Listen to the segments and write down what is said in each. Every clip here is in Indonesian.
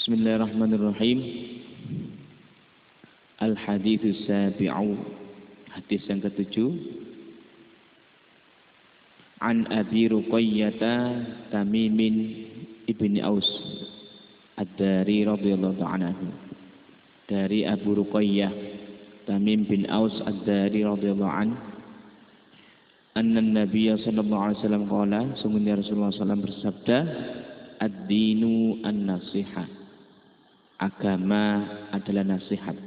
Bismillahirrahmanirrahim. Al-haditsus sabi'u, hadis yang ketujuh. An Abi Ruqayyata Tamimin ibni Aus Ad-Dari radhiyallahu anhu. Dari Abu Ruqayyah Tamim bin Aus Ad-Dari radhiyallahu anhu. Anna Nabiya sallallahu alaihi wasallam qala, sungguhnya Rasulullah SAW bersabda, ad-dinu an-nasihah, agama adalah nasihat.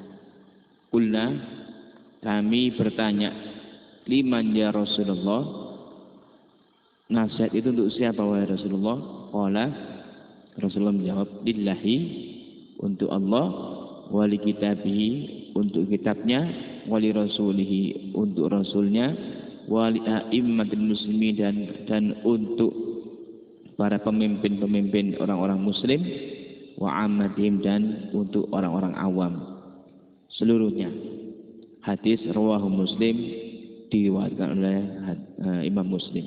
Qulna, kami bertanya, liman ya Rasulullah, nasihat itu untuk siapa wahai Rasulullah? Qala, Rasulullah menjawab, lillahi, untuk Allah, wali kitabihi, untuk kitabnya, wali rasulihi, untuk rasulnya, wali a'immatil muslimin, dan untuk para pemimpin-pemimpin orang-orang muslim, wa ammatihim, dan untuk orang-orang awam seluruhnya. Hadis rawahu Muslim, diriwayatkan oleh Imam Muslim.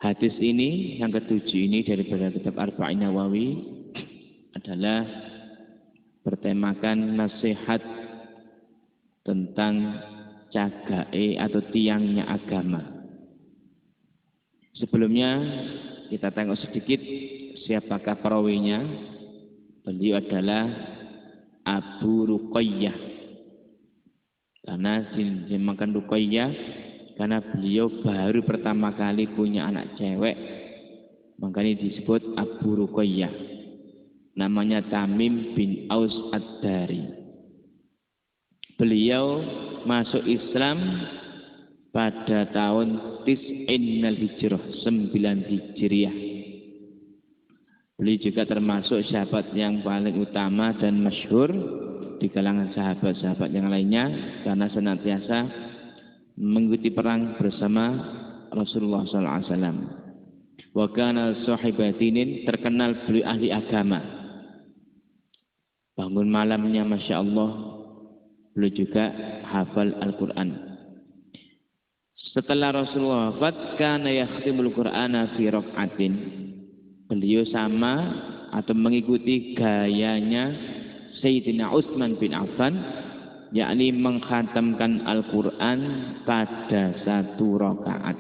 Hadis ini yang ketujuh ini daripada kitab Arba'in Nawawi adalah bertemakan nasihat tentang cagae atau tiangnya agama. Sebelumnya kita tengok sedikit siapakah perawinya. Beliau adalah Abu Ruqayyah. Karena dinamakan Ruqayyah karena beliau baru pertama kali punya anak cewek, makanya disebut Abu Ruqayyah. Namanya Tamim bin Aus Ad-Dari. Beliau masuk Islam pada tahun Tis'inal Hijrah, 9 Hijriah. Beliau juga termasuk sahabat yang paling utama dan masyhur di kalangan sahabat-sahabat yang lainnya karena senantiasa mengikuti perang bersama Rasulullah SAW. Wa kana sahibatinin, terkenal beliau ahli agama. Bangun malamnya Masya Allah. Beliau juga hafal Al-Quran. Setelah Rasulullah wafat, kana yakhtimul Qur'ana fi raq'atin. Beliau sama atau mengikuti gayanya Sayyidina Utsman bin Affan, yakni mengkhatamkan Al-Quran pada satu rakaat.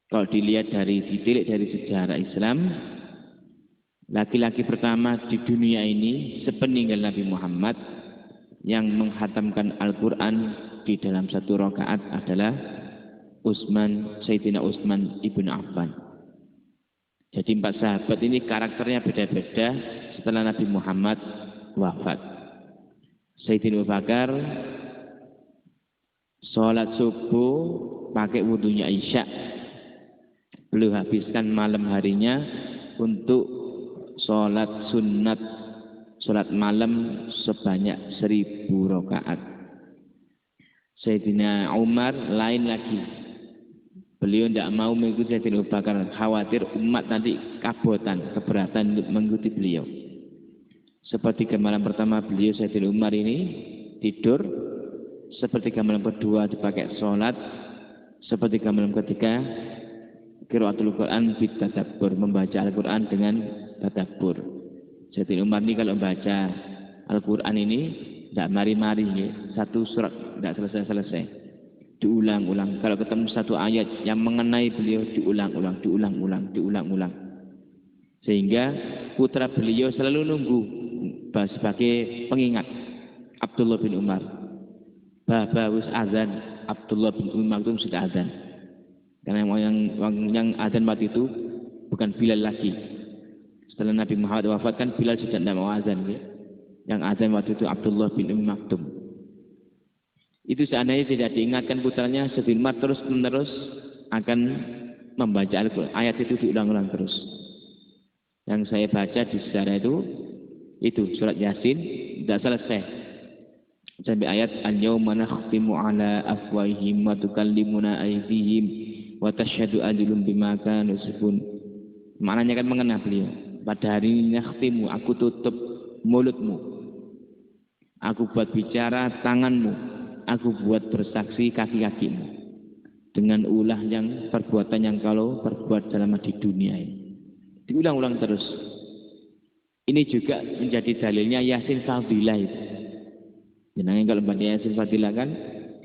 Kalau dilihat ditilik dari sejarah Islam, laki-laki pertama di dunia ini sepeninggal Nabi Muhammad yang menghatamkan Al-Quran di dalam satu rakaat adalah Sayyidina Utsman ibn Affan. Jadi 4 sahabat ini karakternya beda-beda setelah Nabi Muhammad wafat. Sayyidina Abu Bakar sholat subuh pakai wudunya Isya. Beliau habiskan malam harinya untuk sholat sunat, sholat malam sebanyak 1000 rakaat. Sayyidina Umar lain lagi. Beliau tidak mau mengikuti Sayyidina Abu Bakar, khawatir umat nanti keberatan untuk mengikuti beliau. Sepertiga malam pertama beliau Sayyidina Umar ini tidur, sepertiga malam kedua dipakai sholat, sepertiga malam ketiga qiraatul Quran bitadabbur, membaca Al-Quran dengan tadabbur. Sayyidina Umar ini kalau membaca Al-Quran ini tidak mari-mari, satu surat tidak selesai-selesai, diulang-ulang. Kalau ketemu satu ayat yang mengenai beliau diulang-ulang. Sehingga putra beliau selalu nunggu sebagai pengingat. Abdullah bin Umar, baba wis azan, Abdullah bin Umar itu sudah azan. Karena yang azan waktu itu bukan Bilal lagi. Setelah Nabi Muhammad wafat kan Bilal sudah tidak mau azan. Yang azan waktu itu Abdullah bin Maktum. Itu seandainya tidak diingatkan putranya, Sayyidina Umar terus-menerus akan membaca Al-Quran. Ayat itu diulang-ulang terus. Yang saya baca di sejarah itu surat Yasin tidak selesai. Sampai ayat al-yawma nakhtimu ala afwahihim wa tukallimuna aydihim wa tashhadu arjuluhum bima kanu yaksibun. Maknanya kan mengena beliau. Pada hari ini nakhtimu, aku tutup mulutmu. Aku buat bicara tanganmu. Aku buat bersaksi kaki-kakimu. Dengan ulah yang perbuatan yang kalau perbuat selama di dunia ini. Diulang-ulang terus. Ini juga menjadi dalilnya Yasin Fadilah itu. Jangan kalau baca Yasin Fadilah kan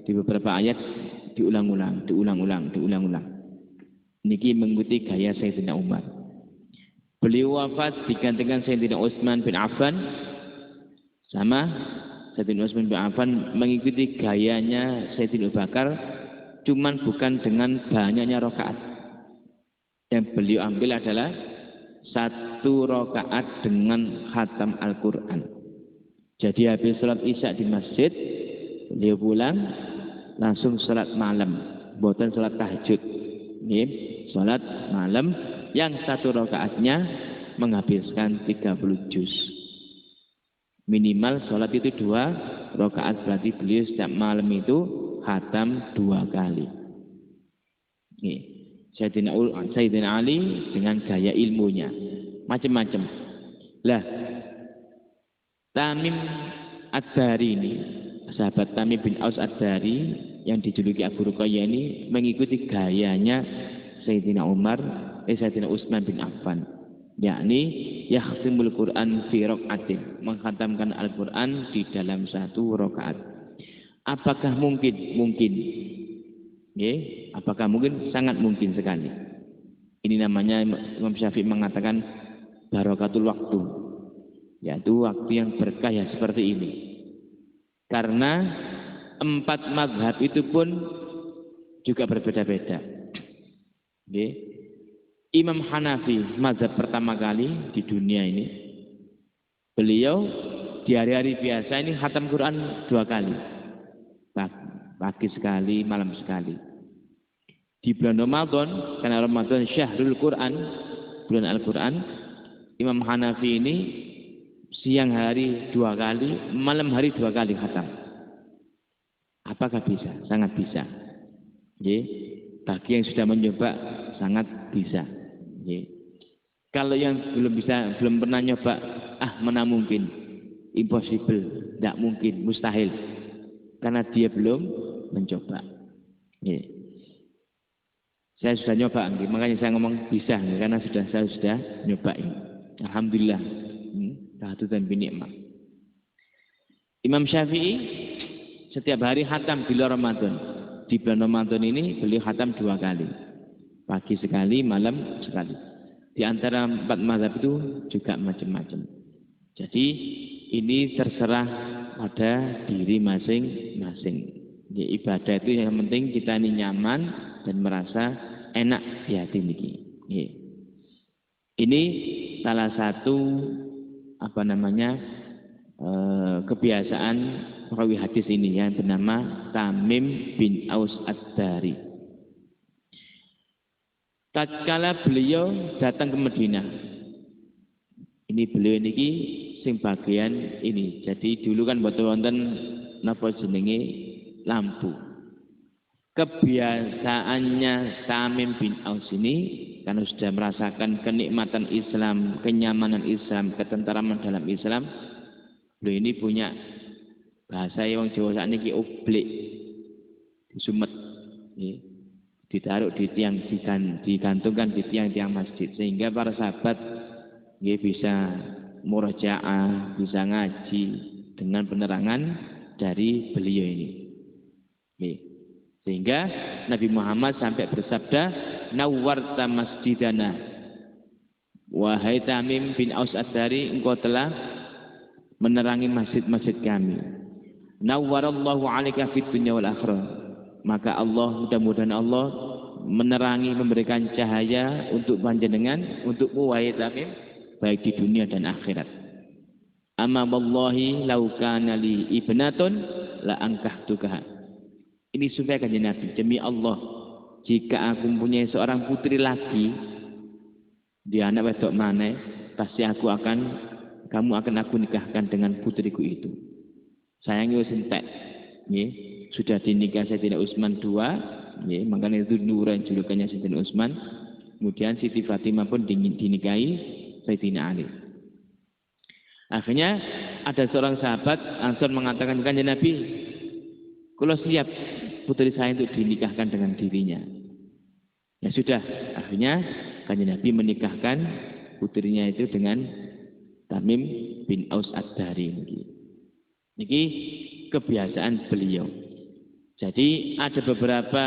di beberapa ayat diulang-ulang. Niki mengikuti gaya Sayyidina Umar. Beliau wafat digantikan Sayyidina Utsman bin Affan. Sama Sayyidina Utsman bin Affan mengikuti gayanya Sayyidina Abu Bakar, cuman bukan dengan banyaknya rakaat. Yang beliau ambil adalah 1 rakaat dengan khatam Al-Quran. Jadi habis sholat isya di masjid, beliau pulang langsung sholat malam, bukan sholat tahajud. Ini sholat malam yang 1 rakaatnya menghabiskan 30 juz. Minimal sholat itu 2 rakaat, berarti beliau setiap malam itu khatam 2 kali. Ini Sayyidina Ali dengan gaya ilmunya macam-macam. Lah, Tamim Ad-Dari ini, sahabat Tamim bin Aus Ad-Dari yang dijuluki Abu Ruqayyah ini mengikuti gayanya Sayyidina Sayyidina Utsman bin Affan, yakni yakhtimul Quran fi raqatin, mengkhatamkan Al-Quran di dalam 1 rakaat. Apakah mungkin? Mungkin. Apakah mungkin? Sangat mungkin sekali. Ini namanya Imam Syafi'i mengatakan barakatul waktu, yaitu waktu yang berkah ya seperti ini. Karena 4 mazhab itu pun juga berbeda-beda. Imam Hanafi mazhab pertama kali di dunia ini, beliau di hari-hari biasa ini khatam Quran 2 kali, pagi sekali, malam sekali. Di bulan Ramadan, karena Ramadan syahrul Quran, bulan Al-Quran, Imam Hanafi ini siang hari 2 kali, malam hari 2 kali khatam. Apakah bisa? Sangat bisa. Bagi yang sudah mencoba sangat bisa. Kalau yang belum pernah nyoba, mana mungkin, impossible, tidak mungkin, mustahil, karena dia belum mencoba. Saya sudah nyoba, makanya saya ngomong bisa, karena saya sudah nyobain. Alhamdulillah, tahatutan binikmah. Imam Syafi'i setiap hari khatam di luar Ramadan. Di bulan Ramadan ini beliau khatam 2 kali, pagi sekali, malam sekali. Di antara 4 mazhab itu juga macam-macam. Jadi ini terserah pada diri masing-masing. Ibadah itu yang penting kita ini nyaman dan merasa enak di hati ini. Ini salah satu kebiasaan perawi hadis ini yang bernama Tamim bin Aus Ad-Dari. Tatkala beliau datang ke Madinah, ini beliau niki sing bagian ini. Jadi dulu kan boten wonten napa jenenge lampu. Kebiasaannya Tamim bin Aus ini karena sudah merasakan kenikmatan Islam, kenyamanan Islam, ketenteraman dalam Islam, beliau ini punya bahasa yang Jawa sakniki oblik, disumet, ditaruh di tiang, digantungkan di tiang-tiang masjid, sehingga para sahabat bisa murajaah, bisa ngaji dengan penerangan dari beliau ini. Sehingga Nabi Muhammad sampai bersabda, "Nawwarta masjidana." Wahai Tamim bin Aus Ad-Dari, engkau telah menerangi masjid-masjid kami. Nawwarallahu 'alaika fid dunya wal akhirah. Maka Allah, mudah-mudahan Allah menerangi, memberikan cahaya untuk panjenengan, untukmu wahai Tamim, baik di dunia dan akhirat. Amma wallahi law kana li ibnatun la ankahtukaha. Ini supaya kanjeng Nabi, demi Allah, jika aku mempunyai seorang putri lagi, dia anak wedok maneh, pasti kamu akan aku nikahkan dengan putriku itu. Sayangnya wis entek, sudah dinikah Sayyidina Utsman 2, makanya itu Nuran julukannya Sayyidina Utsman. Kemudian Siti Fatimah pun dinikahi Sayyidina Ali. Akhirnya ada seorang sahabat Ansor mengatakan, kanjeng Nabi, kalau siap putri saya untuk dinikahkan dengan dirinya. Ya sudah, akhirnya kanjeng Nabi menikahkan putrinya itu dengan Tamim bin Aus Ad-Dari niki kebiasaan beliau. Jadi ada beberapa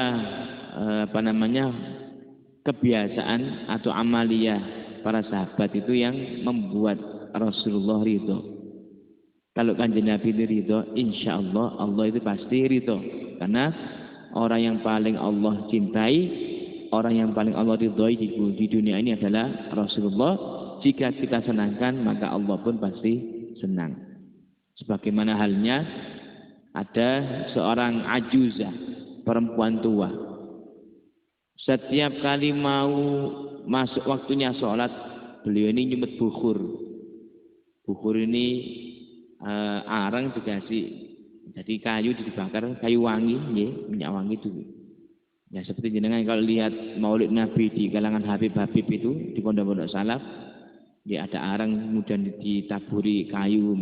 kebiasaan atau amaliyah para sahabat itu yang membuat Rasulullah ridho. Kalau kanjeng Nabi ini ridho, insya Allah Allah itu pasti ridho. Karena orang yang paling Allah cintai, orang yang paling Allah ridhoi di dunia ini adalah Rasulullah. Jika kita senangkan, maka Allah pun pasti senang. Sebagaimana halnya ada seorang ajuzah, perempuan tua. Setiap kali mau masuk waktunya sholat, beliau ini nyumet bukhur. Bukhur ini arang dikasih, jadi kayu dibakar, kayu wangi, minyak wangi itu. Ya seperti jenengan kalau lihat Maulid Nabi di kalangan Habib-habib itu di pondok-pondok salaf, ya ada arang kemudian ditaburi kayu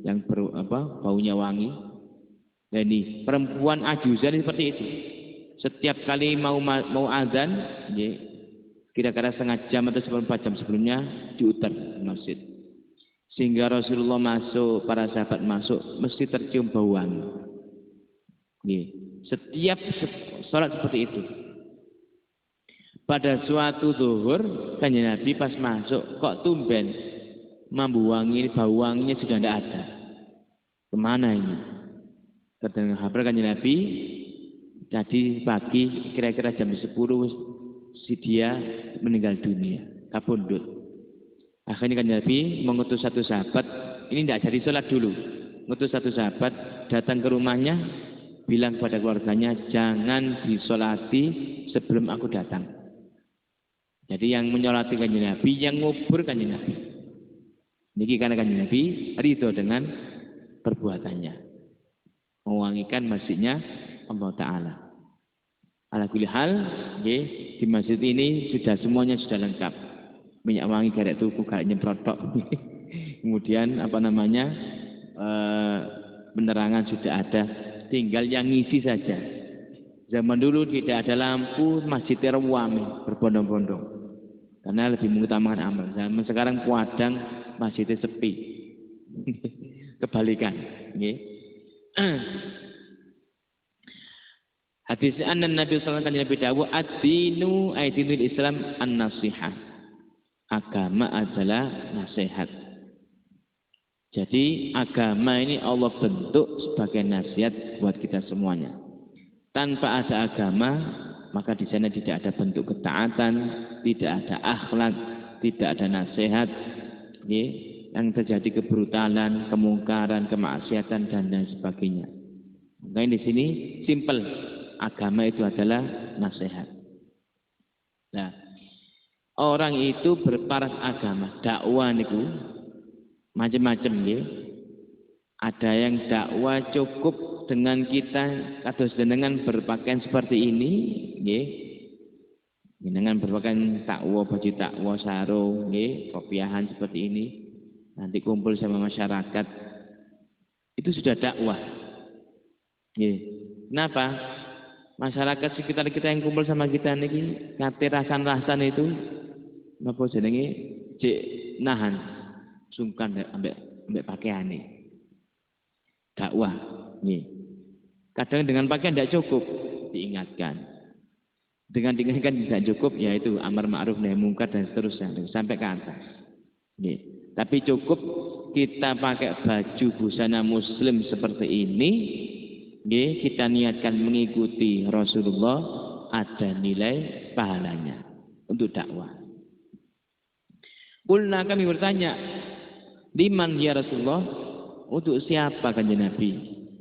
yang baunya wangi. Dan ini perempuan ajuzan seperti itu. Setiap kali mau azan, kira-kira setengah jam atau 4 jam sebelumnya diutar masjid. Sehingga Rasulullah masuk, para sahabat masuk, mesti tercium bau wangi. Setiap sholat seperti itu. Pada suatu zuhur, kanjeng Nabi pas masuk, kok tumben mambu wangi, bau wanginya sudah tidak ada. Kemana ini? Kedengar kabar kanjeng Nabi, jadi pagi kira-kira jam 10 si dia meninggal dunia, kapundhut. Akhirnya kanjeng Nabi mengutus satu sahabat, ini tidak jadi sholat dulu. Mengutus satu sahabat datang ke rumahnya, bilang kepada keluarganya, jangan disolati sebelum aku datang. Jadi yang menyolati kanjeng Nabi, yang ngubur kanjeng Nabi. Niki karena kanjeng Nabi ridho dengan perbuatannya, mewangikan masjidnya Allah Ta'ala. Ala kulli hal, di masjid ini semuanya sudah lengkap. Minyak wangi garek tuku, garek nyemprotok. Kemudian penerangan sudah ada, tinggal yang ngisi saja. Zaman dulu tidak ada lampu, masjid terwame berbondong-bondong. Karena lebih mengutamakan amal. Zaman sekarang kuadang, masjidnya sepi. Kebalikan. Hadis Nabi sallallahu alaihi wasallam ad-dinu dinul Islam an-nasihah. Agama adalah nasihat. Jadi agama ini Allah bentuk sebagai nasihat buat kita semuanya. Tanpa ada agama, maka di sana tidak ada bentuk ketaatan, tidak ada akhlak, tidak ada nasihat. Yang terjadi kebrutalan, kemungkaran, kemaksiatan dan lain sebagainya. Maka di sini simple. Agama itu adalah nasihat. Nah, orang itu berparas agama, dakwah niku macam-macam ya. Ada yang dakwah cukup dengan kita kados dengan berpakaian seperti ini, nggih. Dengan berpakaian takwa, baju takwa, sarung, nggih, kopiahan seperti ini. Nanti kumpul sama masyarakat. Itu sudah dakwah. Nggih. Kenapa? Masyarakat sekitar kita yang kumpul sama kita niki kate rasan-rasan itu napa jenenge cek nahan sungkan ambek pakaiane. Dakwah nih. Kadang dengan pakaian tidak cukup, diingatkan. Dengan diingatkan tidak cukup, yaitu amar ma'ruf nahi mungkar dan seterusnya sampai ke atas. Nih. Tapi cukup kita pakai baju busana muslim seperti ini. Kita niatkan mengikuti Rasulullah, ada nilai pahalanya untuk dakwah. Qulna, kami bertanya, liman ya Rasulullah, untuk siapa kanjeng Nabi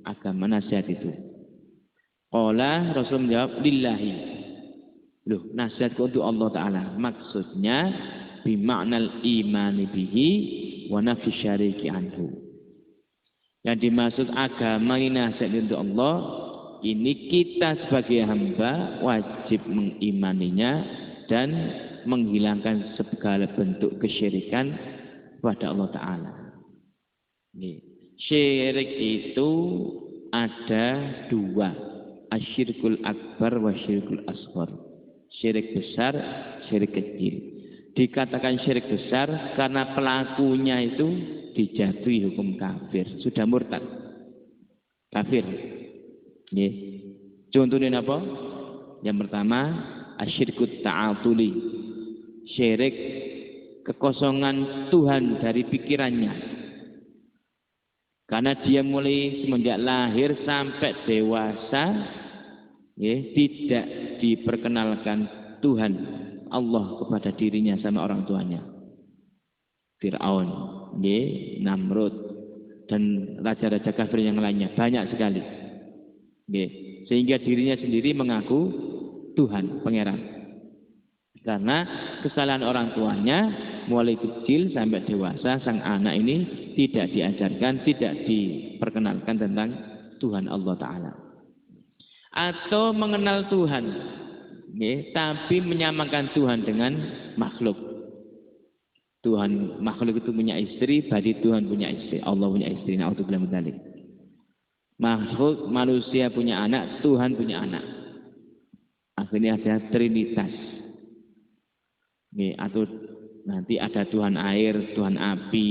agama nasihat itu? Qala, Rasul menjawab, lillahi. Loh, nasihatku untuk Allah Ta'ala. Maksudnya bima'nal imani bihi wa nafi syariki anhu. Yang dimaksud agama ini nasihat untuk Allah, ini kita sebagai hamba wajib mengimaninya dan menghilangkan segala bentuk kesyirikan kepada Allah Ta'ala. Syirik itu ada dua, asyirkul akbar wa syirkul asghar. Syirik besar, syirik kecil. dikatakan syirik besar karena pelakunya itu dijatuhi hukum kafir, sudah murtad, kafir. Nggih. Contohnya apa? Yang pertama, asyirkut ta'atuli, syirik kekosongan Tuhan dari pikirannya. Karena dia mulai semenjak lahir sampai dewasa, tidak diperkenalkan Tuhan Allah kepada dirinya sama orang tuanya. Fir'aun, Namrud, dan raja-raja kafir yang lainnya banyak sekali. Sehingga dirinya sendiri mengaku Tuhan, pangeran. Karena kesalahan orang tuanya mulai kecil sampai dewasa, sang anak ini tidak diajarkan, tidak diperkenalkan tentang Tuhan Allah Ta'ala. Atau mengenal Tuhan, tapi menyamakan Tuhan dengan makhluk. Tuhan makhluk itu punya istri, berarti Tuhan punya istri, Allah punya istri. Na'udzubillah min dzalik. Makhluk manusia punya anak, Tuhan punya anak. Akhirnya ada trinitas. Atau nanti ada Tuhan air, Tuhan api,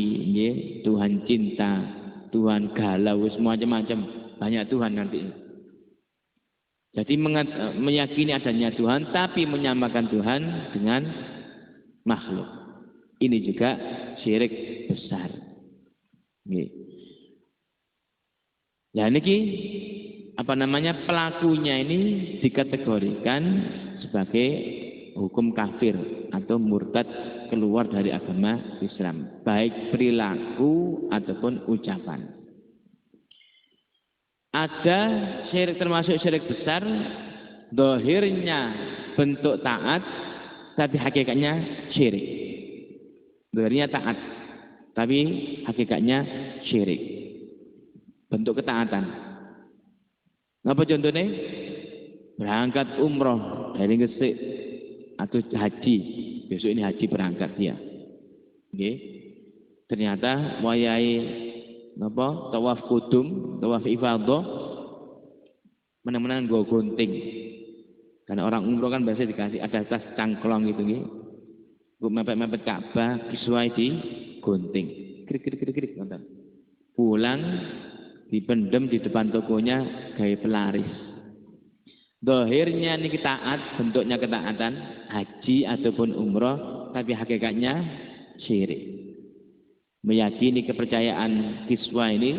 Tuhan cinta, Tuhan galau, semacam-macam. Banyak Tuhan nanti. Jadi meyakini adanya Tuhan, tapi menyamakan Tuhan dengan makhluk. Ini juga syirik besar. Nah niki pelakunya ini dikategorikan sebagai hukum kafir atau murtad, keluar dari agama Islam, baik perilaku ataupun ucapan. Ada syirik termasuk syirik besar, dohirnya bentuk taat, tapi hakikatnya syirik. Dohirnya taat, tapi hakikatnya syirik. Bentuk ketaatan. Apa contohnya? Berangkat umroh dari Gresik atau haji. Besok ini haji berangkat dia. Ternyata wayai tawaf kudum, tawaf ifadah, menang-menang gue gunting. Karena orang umroh kan biasa dikasih ada tas cangklong gitu, gue mepet-mepet Ka'bah, sesuai di gunting. Krik. Pulang dipendem di depan tokonya gaya pelaris. Dohirnya ini taat, bentuknya ketaatan, haji ataupun umroh, tapi hakikatnya syirik. Meyakini kepercayaan kiswa ini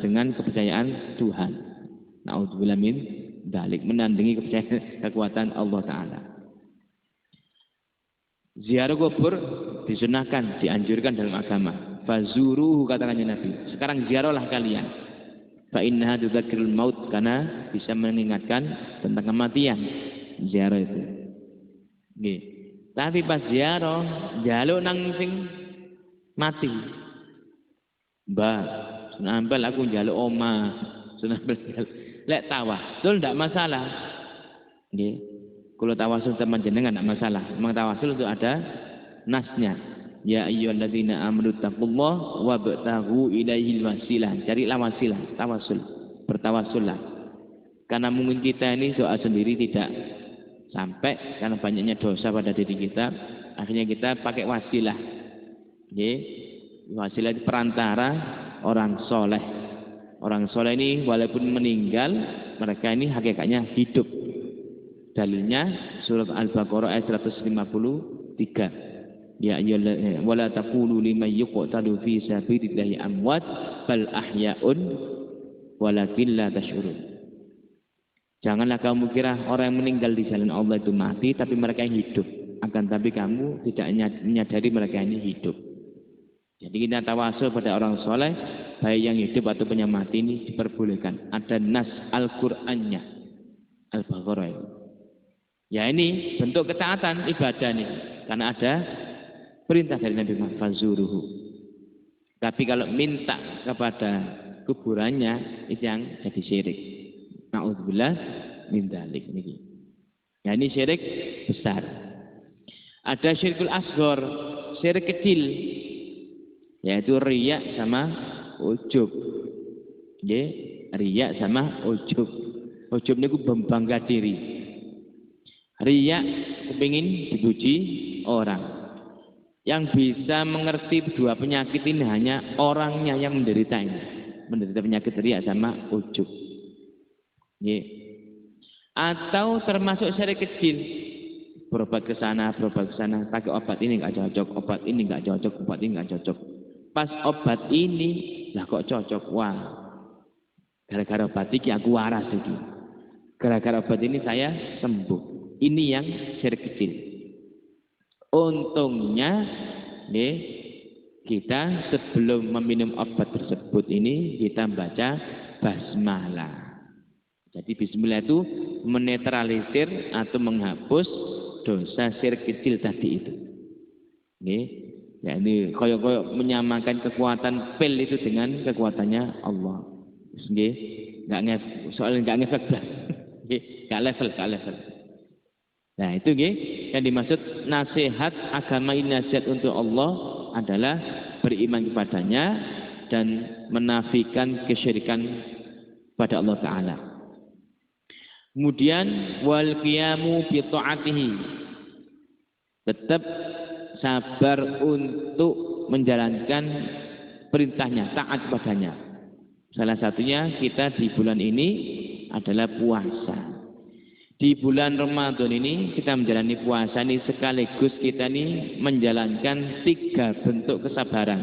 dengan kepercayaan Tuhan. Na'udzubillah min dzalik, menandingi kepercayaan kekuatan Allah Ta'ala. Ziarah kubur disunahkan, dianjurkan dalam agama. Fazuruhu, katakannya Nabi. Sekarang ziarahlah kalian. Fa innaha tudzakirul maut, karena bisa mengingatkan tentang kematian. Ziarah itu. Tapi pas ziarah, jaluk nang sing mati. Mbak, sunambel aku njaluk oma, sunambel lek tawasul ndak masalah. Nggih. Kalau tawasul teman jenengan ndak masalah. Memang tawasul itu ada nasnya. Ya ayyuhalladzina amanu taqullaha wabtaghu ilaihil wasilah. Carilah wasilah, tawasul. Bertawasullah. Karena mungkin kita ini doa sendiri tidak sampai karena banyaknya dosa pada diri kita, akhirnya kita pakai wasilah. Wasilah itu perantara orang soleh. Orang soleh ini walaupun meninggal, mereka ini hakikatnya hidup. Dalilnya surat Al-Baqarah ayat 153. Ya ayyuhalladzina wala taqulu liman yuqtalu fi sabilillahi amwat bal ahya'un walakin la tash'urun. Janganlah kamu kira orang yang meninggal di jalan Allah itu mati, tapi mereka yang hidup. Akan tapi kamu tidak menyadari mereka ini hidup. Jadi kita tawasul pada orang soleh, baik yang hidup ataupun yang mati ini diperbolehkan. Ada nas Al-Qur'annya, Al-Baqarah. Ya ini bentuk ketaatan ibadah nih, karena ada perintah dari Nabi Muhammad fazuruhu. Tapi kalau minta kepada kuburannya itu yang jadi syirik. Na'udzubillah min dzalik niki. Ya ini syirik besar. Ada syirkul asghar, syirik kecil, yaitu riya sama ujub. Riya sama ujub. Ujub niku bangga diri. Riya kepingin dipuji orang. Yang bisa mengerti dua penyakit ini hanya orangnya yang menderita ini. Menderita penyakit riya sama ujub. Atau termasuk syirik kecil. Berobat ke sana, pakai obat ini nggak cocok, obat ini nggak cocok, obat ini nggak cocok. Pas obat ini, lah kok cocok? Wah, gara-gara obat ini aku waras ini. Gara-gara obat ini saya sembuh. Ini yang syirik kecil. Untungnya, kita sebelum meminum obat tersebut ini kita baca basmalah. Jadi bismillah itu menetralisir atau menghapus dosa syirik kecil tadi itu. Ya ini koyok menyamakan kekuatan pil itu dengan kekuatannya Allah. Soalnya nggak ngefek belas, nggak level. Nah itu yang dimaksud nasihat agama ini, nasihat untuk Allah adalah beriman kepadanya dan menafikan kesyirikan pada Allah Ta'ala. Kemudian wal qiyamu bi ta'atihi, tetap sabar untuk menjalankan perintahnya, taat padanya. Salah satunya kita di bulan ini adalah puasa. Di bulan Ramadan ini kita menjalani puasa ini sekaligus kita ini menjalankan 3 bentuk kesabaran.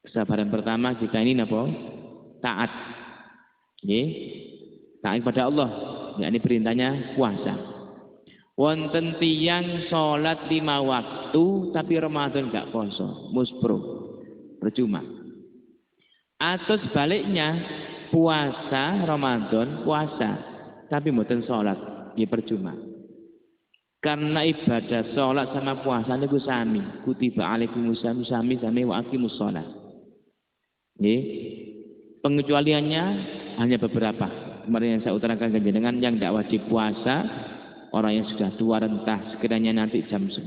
Kesabaran pertama kita ini apa? Taat. Taat pada Allah. Ini perintahnya puasa. Wonten tiyang salat 5 waktu tapi Ramadan enggak poso, muspro. Percuma. Atau sebaliknya, puasa Ramadan puasa tapi mboten salat, ya percuma. Karena ibadah salat sama puasa niku sami, kutiba alaikumusam sami wa aqimus shalah. Pengecualiannya hanya beberapa. Kemarin yang saya utarakan ke jenengan yang tidak wajib puasa, orang yang sudah tua rentah sekiranya nanti jam 10,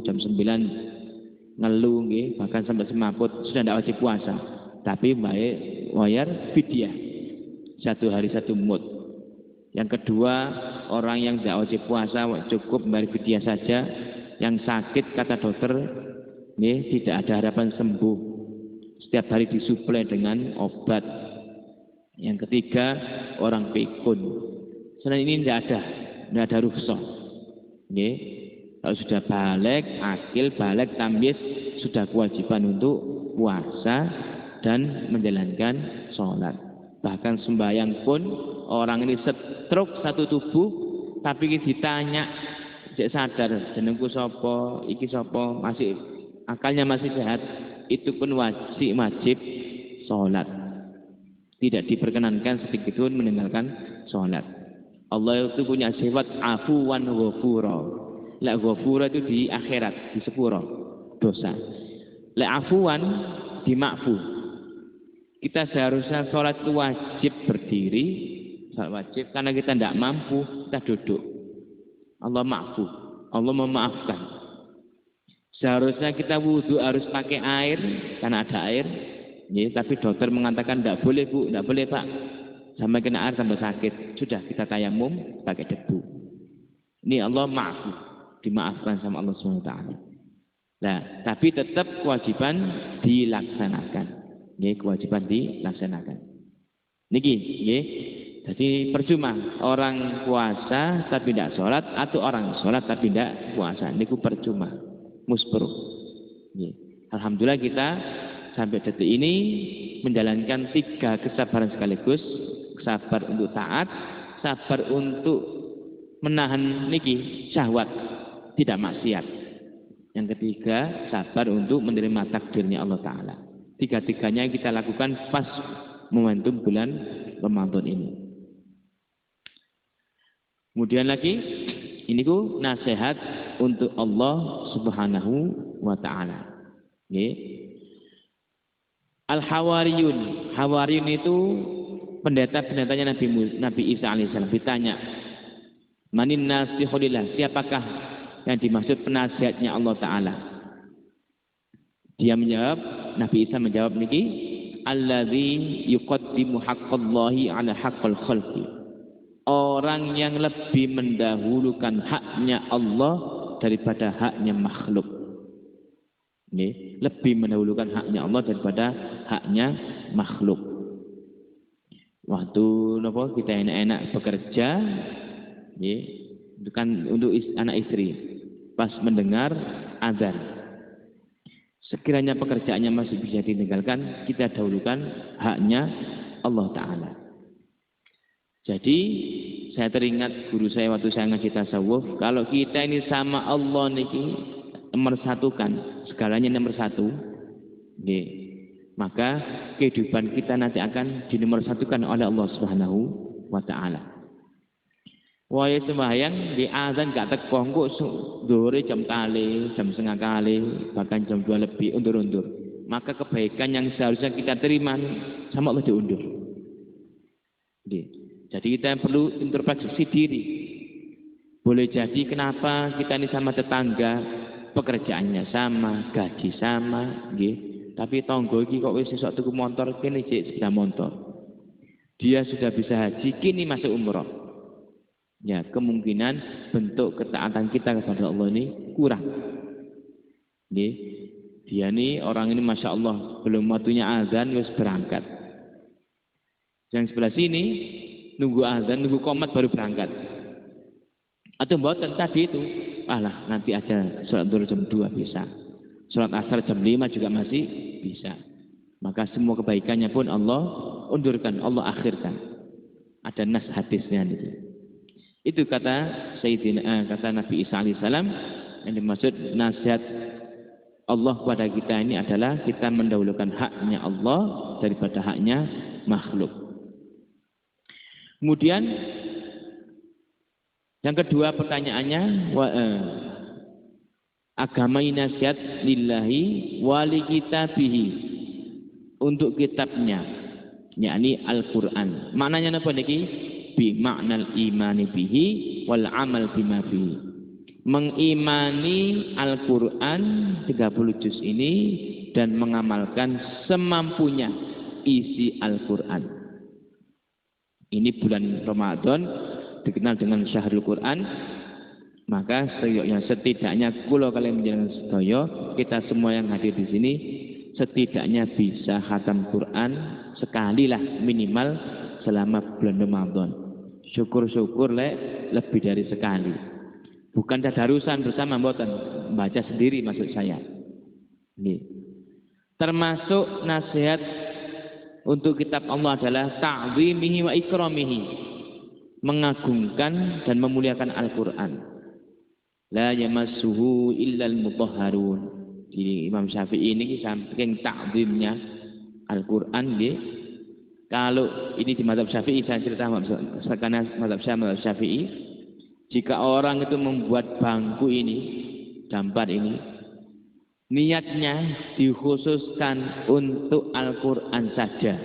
jam 9 ngeluh bahkan sampai semaput sudah tidak wajib puasa. Tapi baik wayar fidyah. 1 hari 1 mud. Yang kedua, orang yang tidak wajib puasa cukup membayar fidyah saja. Yang sakit kata dokter, tidak ada harapan sembuh. Setiap hari disuplai dengan obat. Yang ketiga, orang pikun. Selain ini tidak ada rukhsah. Kalau sudah balik, akil, balik, tamyiz, sudah kewajiban untuk puasa dan menjalankan sholat. Bahkan sembahyang pun orang ini stroke satu tubuh, tapi ditanya, cek sadar, jenengku sopo, iki sopo, masih akalnya masih sehat, itu pun wajib sholat. Tidak diperkenankan sedikit pun meninggalkan sholat. Allah itu punya sifat afuwan ghafura. La ghafura itu di akhirat, di sepuro dosa. La afuwan di ma'fu. Kita seharusnya sholat itu wajib berdiri, sholat wajib karena kita tidak mampu, kita duduk. Allah ma'fu, Allah memaafkan. Seharusnya kita wudhu harus pakai air karena ada air, tapi dokter mengatakan tidak boleh bu, tidak boleh pak, sampai kena air tambah sakit. Sudah kita tayamum pakai debu. Ini Allah ma'fu, dimaafkan sama Allah SWT. Nah, tapi tetap kewajiban dilaksanakan. Kewajiban dilaksanakan. Niki, jadi percuma orang puasa tapi tidak sholat atau orang sholat tapi tidak puasa. Niku percuma, muspro. Alhamdulillah kita sampai detik ini menjalankan 3 kesabaran sekaligus. Sabar untuk taat, sabar untuk menahan niki syahwat, tidak maksiat. Yang ketiga, sabar untuk menerima takdirnya Allah Ta'ala. 3-tiganya kita lakukan pas momentum bulan Ramadan ini. Kemudian lagi, ini ku nasihat untuk Allah Subhanahu wa Ta'ala. Al-Hawariyun. Hawariyun itu pendeta-pendetanya Nabi Isa alaihissalam. Ditanya, manin nasihulillah, siapakah yang dimaksud penasihatnya Allah Ta'ala? Dia menjawab, Nabi Isa menjawab niki, alladzi yuqaddimu haqqallahi ala haqqal khalqi. Orang yang lebih mendahulukan haknya Allah daripada haknya makhluk. Lebih mendahulukan haknya Allah daripada haknya makhluk. Waktu kita enak-enak bekerja, itu kan untuk anak istri, pas mendengar azan, sekiranya pekerjaannya masih bisa ditinggalkan, kita dahulukan haknya Allah Ta'ala. Jadi saya teringat guru saya waktu saya ngaji tasawuf, kalau kita ini sama Allah niki nomor satukan, segalanya nomor satu, maka kehidupan kita nanti akan dinomor satukan oleh Allah Subhanahu wa Ta'ala. Wah sembahyang di azan gak teko kok zuhur jam kali, jam setengah kali, bahkan jam 2 lebih undur-undur. Maka kebaikan yang seharusnya kita terima sama Allah diundur. Jadi kita perlu introspeksi diri. Boleh jadi kenapa kita ini sama tetangga, pekerjaannya sama, gaji sama, tapi tonggo iki kok wis esuk tuku motor, kene jek sepeda motor. Dia sudah bisa haji, kini masuk umroh. Ya, kemungkinan bentuk ketaatan kita kepada Allah ini kurang. Dia ini orang ini Masya Allah belum waktunya azan wis berangkat. Yang sebelah sini nunggu azan, nunggu qomat baru berangkat. Atau mboten tadi itu, alah nanti aja sholat zuhur jam 2 bisa. Sholat asar jam 5 juga masih bisa. Maka semua kebaikannya pun Allah undurkan, Allah akhirkan. Ada nas hadisnya itu. Itu kata Nabi Isa alaihissalam, yang dimaksud nasihat Allah kepada kita ini adalah kita mendahulukan haknya Allah daripada haknya makhluk. Kemudian yang kedua pertanyaannya, agama ini nasihat lillahi wali kitabihi, untuk kitabnya, yakni Al-Quran. Maknanya apa niki? Bi maknal imani bihi wal amal bima bihi. Mengimani Al-Quran 30 juz ini dan mengamalkan semampunya isi Al-Quran. Ini bulan Ramadan dikenal dengan Syahrul Quran, maka setidaknya kula kalian menjalankan sedaya, kita semua yang hadir di sini setidaknya bisa khatam Quran sekali lah minimal selama bulan Ramadan. Syukur-syukur lebih dari sekali. Bukan tadarusan bersama mboten, baca sendiri maksud saya. Ini termasuk nasihat untuk kitab Allah adalah ta'zimihi wa ikramihi, mengagungkan dan memuliakan Al-Quran. La yamassuhu illal mutahharun. Jadi Imam Syafi'i ini saking ta'zimnya Al-Quran, kalau ini di mazhab Syafi'i, saya cerita karena mazhab Syafi'i, jika orang itu membuat bangku ini, gambar ini, niatnya dikhususkan untuk Al-Quran saja.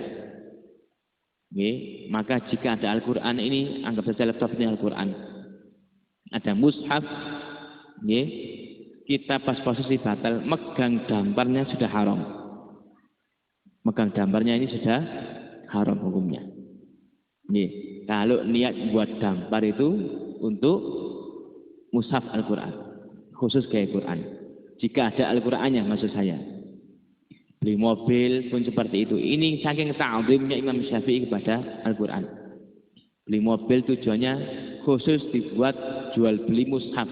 Maka jika ada Al-Quran ini, anggap saja laptop ini Al-Quran. Ada mushaf, kita pas posisi batal, megang gambarnya sudah haram. Megang gambarnya ini sudah haram hukumnya. Kalau niat buat gambar itu untuk mushaf Al-Quran, khusus kayak Quran. Jika ada Al-Qurannya maksud saya. Beli mobil pun seperti itu. Ini saking ta'zimnya Imam Syafi'i kepada Al-Quran. Beli mobil tujuannya khusus dibuat jual beli mushaf.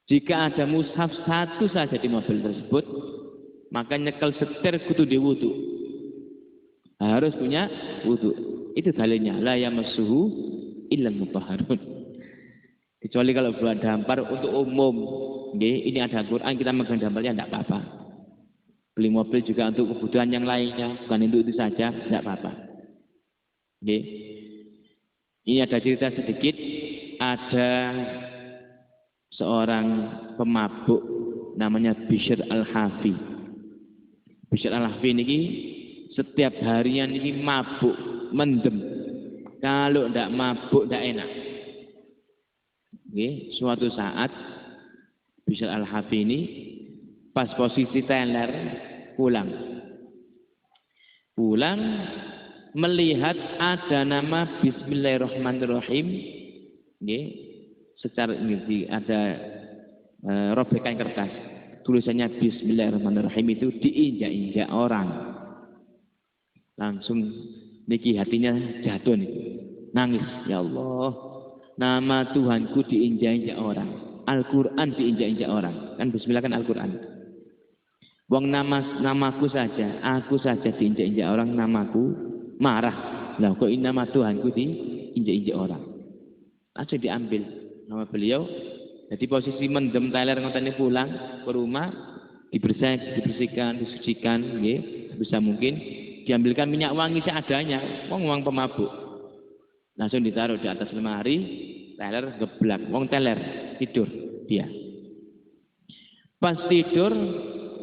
Jika ada mushaf satu saja di mobil tersebut, maka nyekel setir kudu diwudu. Harus punya wudu. Itu dalilnya. La yamassuhu illal mutahharun. Kecuali kalau buat dampar untuk umum. Ini ada Al-Quran, kita megang damparnya tidak apa-apa. Beli mobil juga untuk kebutuhan yang lainnya, bukan untuk itu saja, tidak apa-apa. Ini ada cerita sedikit, ada seorang pemabuk namanya Bishr Al-Hafi. Bishr Al-Hafi ini setiap harian ini mabuk, mendem. Kalau tidak mabuk, tidak enak. Suatu saat Bishr Al-Hafi ini pas posisi teler pulang melihat ada nama Bismillahirrahmanirrahim secara ini ada robekan kertas. Tulisannya Bismillahirrahmanirrahim itu diinjak-injak orang. Langsung niki hatinya jatuh nih. Nangis, ya Allah. Nama Tuhanku diinjak-injak orang. Al-Qur'an diinjak-injak orang. Kan bismillah kan Al-Qur'an. Wong namaku saja, aku saja diinjak-injak orang, namaku marah. Lah kok ini nama Tuhanku diinjak-injak orang. Langsung diambil nama beliau. Jadi posisi mendem teler ngoten pulang ke rumah, dibersihkan, disucikan, nggih, bisa mungkin diambilkan minyak wangi seadanya, wong pemabuk. Langsung ditaruh di atas lemari, teler geblak, wong teler tidur dia. Pas tidur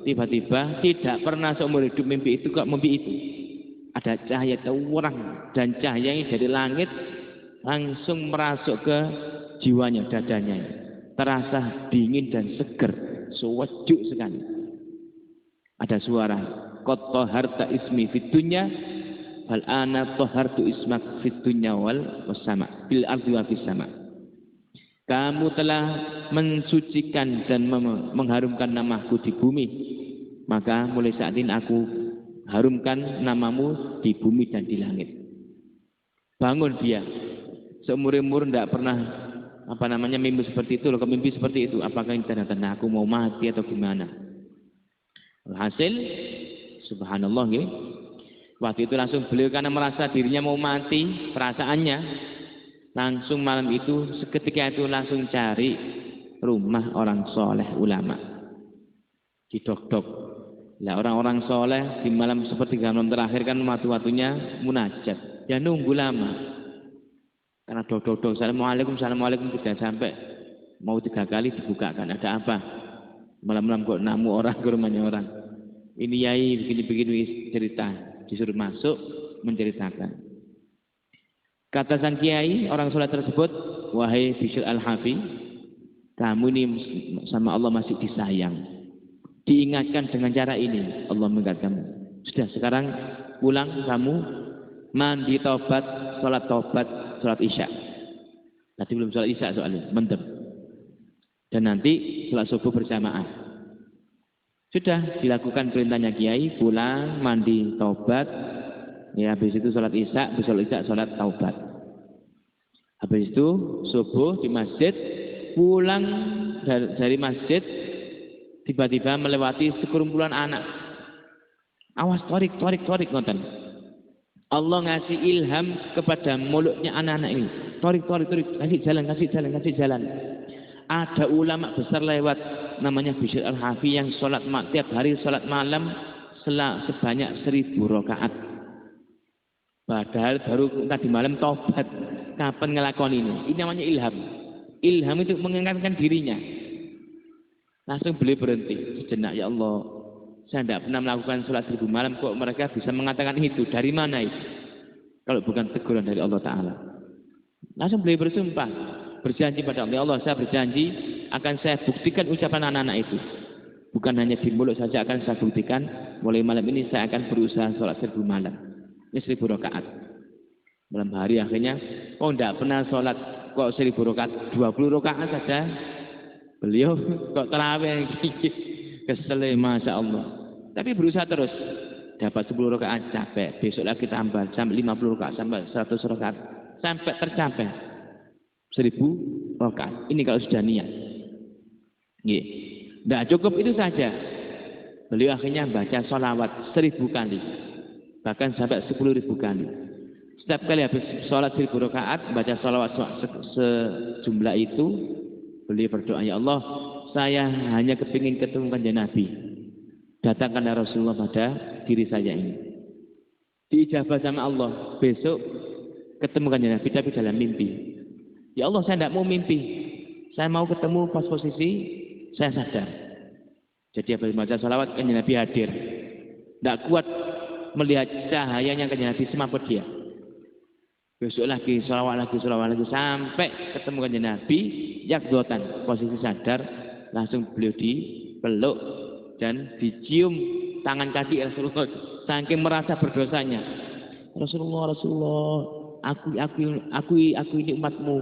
tiba-tiba tidak pernah seumur hidup mimpi itu kok mimpi itu. Ada cahaya terang dan cahayanya dari langit langsung merasuk ke jiwanya, dadanya. Terasa dingin dan seger, sejuk sekali. Ada suara, qad taharta ismi fid dunya fal ana tahartu ismak fid dunya wal sama bil ardi wa fis sama. Kamu telah mensucikan dan mengharumkan namaku di bumi, maka mulai saat ini aku harumkan namamu di bumi dan di langit. Bangun dia, seumur-umur tidak pernah mimpi seperti itu. Loh, mimpi seperti itu, apakah ini tanda-tanda aku mau mati atau gimana? Hasil, subhanallah, ya. Waktu itu langsung beliau karena merasa dirinya mau mati, perasaannya langsung malam itu seketika itu langsung cari rumah orang soleh ulama, didok-dok. Lah orang-orang soleh di malam seperti malam terakhir kan waktu-waktunya munajat, ya nunggu lama. Karena dok-dok, assalamualaikum tidak sampai mau 3 kali dibukakan. Ada apa? Malam-malam kok namu orang ke rumahnya orang. Ini yai begini-begini cerita, disuruh masuk menceritakan. Kata sang kiai orang soleh tersebut, wahai Bishr Al-Hafi, kamu ini sama Allah masih disayang. Diingatkan dengan cara ini, Allah mengingatkan kamu. Sudah sekarang pulang kamu mandi taubat, sholat isya. Tadi belum sholat isya soalnya, mendem. Dan nanti sholat subuh berjamaah. Sudah dilakukan perintahnya kiai, pulang, mandi, taubat. Ya, habis itu sholat isya, sholat taubat. Habis itu subuh di masjid, pulang dari masjid, tiba-tiba melewati sekumpulan anak. Awas torik nonton. Allah ngasih ilham kepada mulutnya anak-anak ini. Torik, kasih jalan. Ada ulama besar lewat, namanya Bishr Al-Hafi yang tiap hari sholat malam sebanyak 1000 rakaat. Padahal baru tadi malam taubat. Kapan ngelakon ini? Ini namanya ilham. Ilham itu mengingatkan dirinya. Langsung beliau berhenti sejenak, ya Allah. Saya tidak pernah melakukan sholat 1000 malam, kok mereka bisa mengatakan itu? Dari mana itu? Kalau bukan teguran dari Allah Ta'ala. Langsung beliau bersumpah, berjanji pada Allah, ya Allah, saya berjanji akan saya buktikan ucapan anak-anak itu. Bukan hanya di mulut saja, akan saya buktikan. Mulai malam ini saya akan berusaha sholat 1000 malam. Ini 1000 rakaat. Malam hari akhirnya, tidak pernah sholat kok 1000 rakaat, 20 rakaat saja. Beliau kok terawih kesel, masya Allah. Tapi berusaha terus. Dapat 10 rakaat capek, besok lagi tambah sampai 50 rakaat, sampai 100 rakaat, sampai tercapai 1000 rakaat. Ini kalau sudah niat. Nggih. Tidak cukup itu saja. Beliau akhirnya baca sholawat 1000 kali, bahkan sampai 10.000 kali. Setiap kali habis sholat 1000 rakaat, baca sholawat sejumlah itu, beliau berdoa, ya Allah, saya hanya kepingin ketemu kanjeng Nabi. Datangkanlah Rasulullah pada diri saya ini. Diijabah sama Allah. Besok ketemu kanjeng Nabi tapi dalam mimpi. Ya Allah, saya tidak mau mimpi. Saya mau ketemu pas posisi saya sadar. Jadi habis baca salawat kanjeng Nabi hadir. Tidak kuat melihat cahayanya kanjeng Nabi, semaput dia. Besok lagi salawat lagi sampai ketemu kanjeng Nabi yakdotan, posisi sadar, langsung beliau dipeluk dan dicium tangan kaki Rasulullah, saking merasa berdosanya. Rasulullah, aku ini umatmu.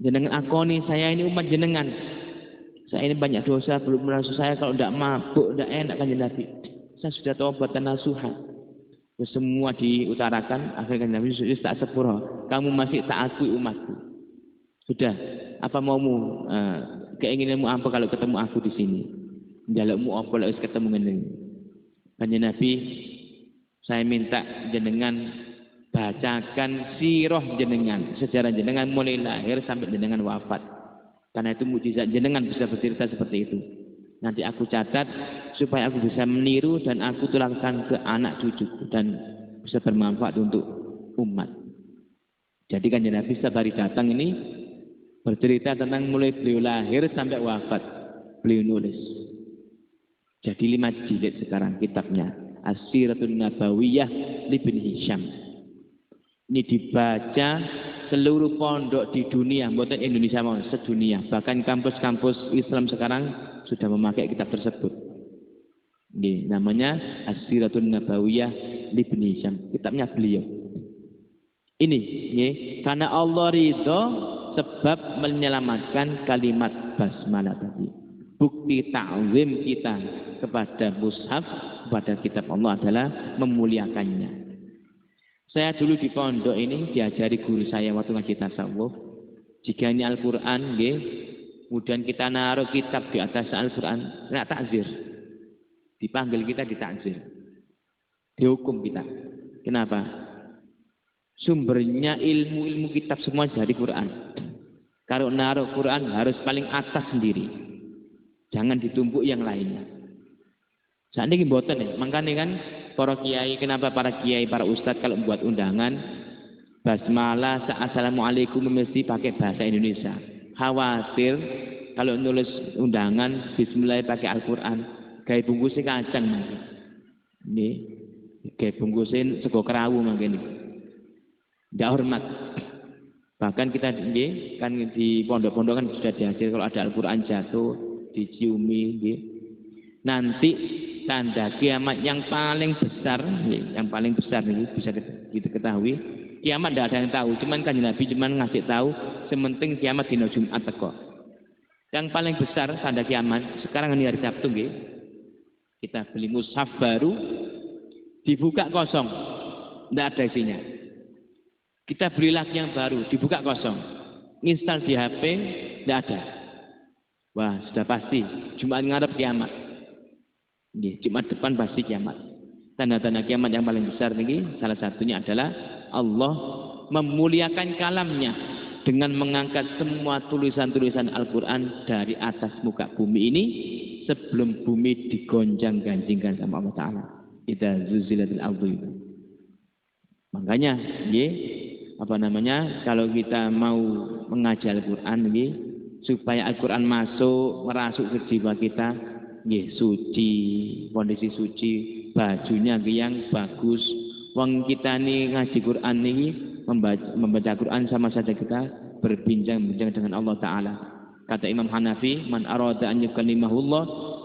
Jenengan akoni saya ini umat jenengan. Saya ini banyak dosa, belum merasa saya kalau tidak mabuk, tidak enak kan Nabi. Saya sudah taubat dan nasuha. Semua diutarakan, akhirnya Nabi sudah tak sepuro. Kamu masih tak akui umatku. Sudah, apa maumu? Keinginanmu apa kalau ketemu aku di sini? Jalukmu apa kalau ketemu dengan Kanjeng Nabi, saya minta jenengan bacakan sirah jenengan, sejarah jenengan mulai lahir sampai jenengan wafat. Karena itu mukjizat jenengan bisa bercerita seperti itu. Nanti aku catat supaya aku bisa meniru dan aku tularkan ke anak cucuku dan bisa bermanfaat untuk umat. Jadi Kanjeng Nabi setiap hari datang ini bercerita tentang mulai beliau lahir sampai wafat. Beliau nulis. Jadi 5 jilid sekarang kitabnya. As-Siratun Nabawiyah Ibn Hisham. Ini dibaca seluruh pondok di dunia, bukan Indonesia mau sedunia. Bahkan kampus-kampus Islam sekarang sudah memakai kitab tersebut. Ini namanya As-Siratun Nabawiyah Ibn Hisham. Kitabnya beliau. Ini, karena Allah ridho sebab menyelamatkan kalimat basmalah tadi. Bukti ta'zim kita kepada mushaf, kepada kitab Allah adalah memuliakannya. Saya dulu di pondok ini diajari guru saya waktu ngaji tasawuf. Jika ini Al-Quran, kemudian kita naruh kitab di atas Al-Quran, kena takzir. Dipanggil kita ditakzir. Dihukum kita. Kenapa? Sumbernya ilmu-ilmu kitab semua dari Quran. Kalau naruh Quran harus paling atas sendiri. Jangan ditumpuk yang lainnya. Saat ini mboten ya. Makanya kan para kiai, kenapa para kiai, para ustadz kalau membuat undangan basmalah, assalamualaikum mesti pakai bahasa Indonesia. Khawatir kalau nulis undangan bismillah pakai Al-Quran, gaya bungkusnya kacang mungkin. Ini gaya bungkusnya sego kerawu mungkin. Tidak hormat. Bahkan kita kan di pondok-pondok kan sudah diajar kalau ada Al-Quran jatuh diciumi, nanti tanda kiamat yang paling besar ini bisa kita ketahui. Kiamat tidak ada yang tahu, cuman kan Nabi cuman ngasih tahu sementing kiamat dina Jumat teko. Yang paling besar tanda kiamat sekarang ini hari Sabtu kita beli mushaf baru dibuka kosong, tidak ada isinya. Kita beli lagi yang baru dibuka kosong, install di HP tidak ada. Wah, sudah pasti Jumat ngarep kiamat. Jumat depan pasti kiamat. Tanda-tanda kiamat yang paling besar ini salah satunya adalah Allah memuliakan kalamnya dengan mengangkat semua tulisan-tulisan Al-Quran dari atas muka bumi ini sebelum bumi digonjang-ganjingkan sama Allah Ta'ala. Idza zuzilatil ardu. Makanya, kalau kita mau mengaji Al-Quran supaya Al-Quran merasuk ke jiwa kita, suci, kondisi suci, bajunya yang bagus. Wong kita nih ngaji Quran nih, membaca Quran sama saja kita berbincang-bincang dengan Allah Ta'ala. Kata Imam Hanafi, man arada an yukallimahullah,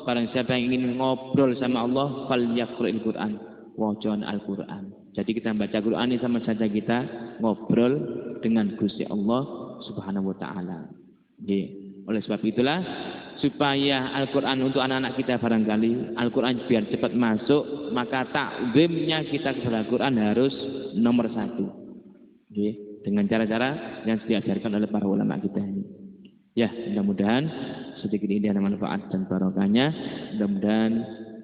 barang siapa yang ingin ngobrol sama Allah, falyaqra'il Quran, wajan Al-Quran. Jadi kita baca Quran ini sama saja kita ngobrol dengan Gusti Allah Subhanahu wa Ta'ala. Oleh sebab itulah supaya Al-Quran untuk anak-anak kita barangkali Al-Quran biar cepat masuk, maka takzimnya kita kepada Al-Quran harus nomor 1. Dengan cara-cara yang diajarkan oleh para ulama kita ini. Ya, mudah-mudahan sedikit ini ada manfaat dan barokahnya. Mudah-mudahan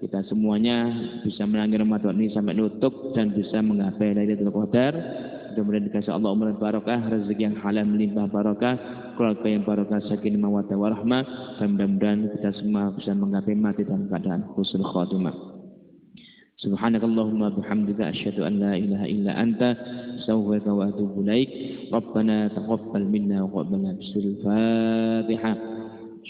kita semuanya bisa menangani Ramadan ini sampai nutup dan bisa menggapai Lailatul Qadar. Mudah-mudahan dikasih Allah umur barokah, rezeki yang halal melimpah barokah, keluarga yang barokah, sakinah mawaddah warahmah, dan mudah-mudahan kita semua bisa menggapai mati dalam keadaan husnul khatimah. Subhanakallahumma bihamdika asyhadu an la ilaha illa anta astaghfiruka wa atubu ilaik. Rabbana taqabbal minna wa qabbal bisul Fatihah.